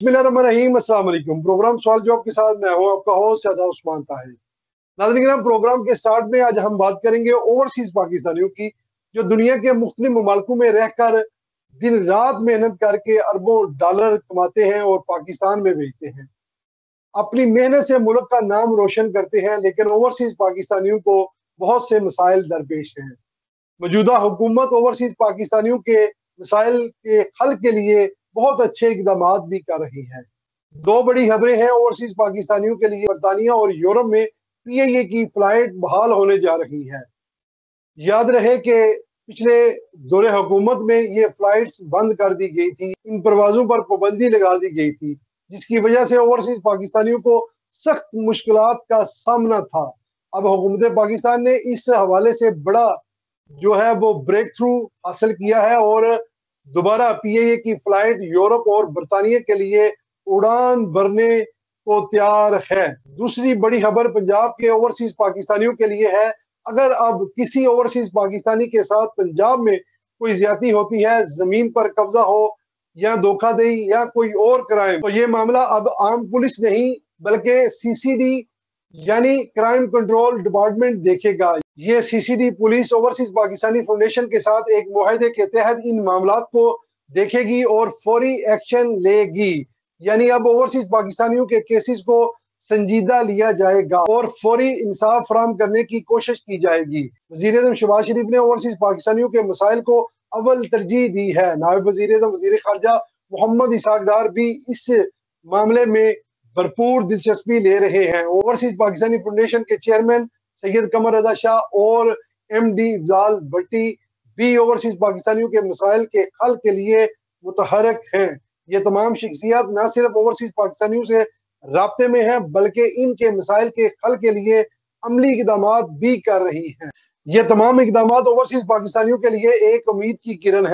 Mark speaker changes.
Speaker 1: बिस्मिल्लाहिर्रहमानिर्रहीम, अस्सलाम वालेकुम। प्रोग्राम सवाल जवाब के साथ मैं हूं आपका होस्ट शाहजाद उस्मान ताहिर। नाज़रीन किराम, प्रोग्राम के स्टार्ट में आज हम बात करेंगे ओवरसीज पाकिस्तानियों की, जो दुनिया के मुख्तलिफ ममालिकों में रहकर दिन रात मेहनत करके अरबों डॉलर कमाते हैं और पाकिस्तान में भेजते हैं। अपनी मेहनत से मुल्क का नाम रोशन करते हैं, लेकिन ओवरसीज पाकिस्तानियों को बहुत से मसाइल दरपेश हैं। मौजूदा हुकूमत ओवरसीज पाकिस्तानियों के मसाइल के हल के लिए बहुत अच्छे इकदाम भी कर रही है। दो बड़ी खबरें हैं ओवरसीज पाकिस्तानियों के लिए। बरतानिया और यूरोप में पीआईए की फ्लाइट बहाल होने जा रही है। याद रहे कि पिछले दौरे हुकूमत में ये फ्लाइट्स बंद कर दी गई थी, इन परवाजों पर पाबंदी लगा दी गई थी, जिसकी वजह से ओवरसीज पाकिस्तानियों को सख्त मुश्किलात का सामना था। अब हुकूमत पाकिस्तान ने इस हवाले से बड़ा जो है वो ब्रेक थ्रू हासिल किया है और दोबारा पीआईए की फ्लाइट यूरोप और बरतानिया के लिए उड़ान भरने को तैयार है। दूसरी बड़ी खबर पंजाब के ओवरसीज पाकिस्तानियों के लिए है। अगर अब किसी ओवरसीज पाकिस्तानी के साथ पंजाब में कोई ज्यादती होती है, जमीन पर कब्जा हो या धोखाधड़ी या कोई और क्राइम, तो ये मामला अब आम पुलिस नहीं बल्कि सीसीडी यानी क्राइम कंट्रोल डिपार्टमेंट देखेगा। ये CCD police overseas Pakistani foundation के साथ एक मुआहदे के तहत इन मामलात को देखेगी और फौरी एक्शन लेगी। यानी अब ओवरसीज पाकिस्तानियों के केसेस को संजीदा लिया जाएगा और फौरी इंसाफ फराहम करने की कोशिश की जाएगी। वजीर आज़म शहबाज शरीफ ने ओवरसीज पाकिस्तानियों के मसाइल को अव्वल तरजीह दी है। नायब वजीर आज़म वजीर खारजा मोहम्मद इसहाक डार भी इस मामले में भरपूर दिलचस्पी ले रहे हैं। ओवरसीज पाकिस्तानी फाउंडेशन के चेयरमैन सैयद कमर रजा शाह और एमडी अफजाल भट्टी भी ओवरसीज पाकिस्तानियों के मसाइल के हल के लिए मुतहरक हैं। ये तमाम शख्सियत न सिर्फ ओवरसीज पाकिस्तानियों से राब्ते में हैं बल्कि इनके मसाइल के हल के लिए अमली इकदाम भी कर रही हैं। ये तमाम इकदाम ओवरसीज पाकिस्तानियों के लिए एक उम्मीद की किरण है।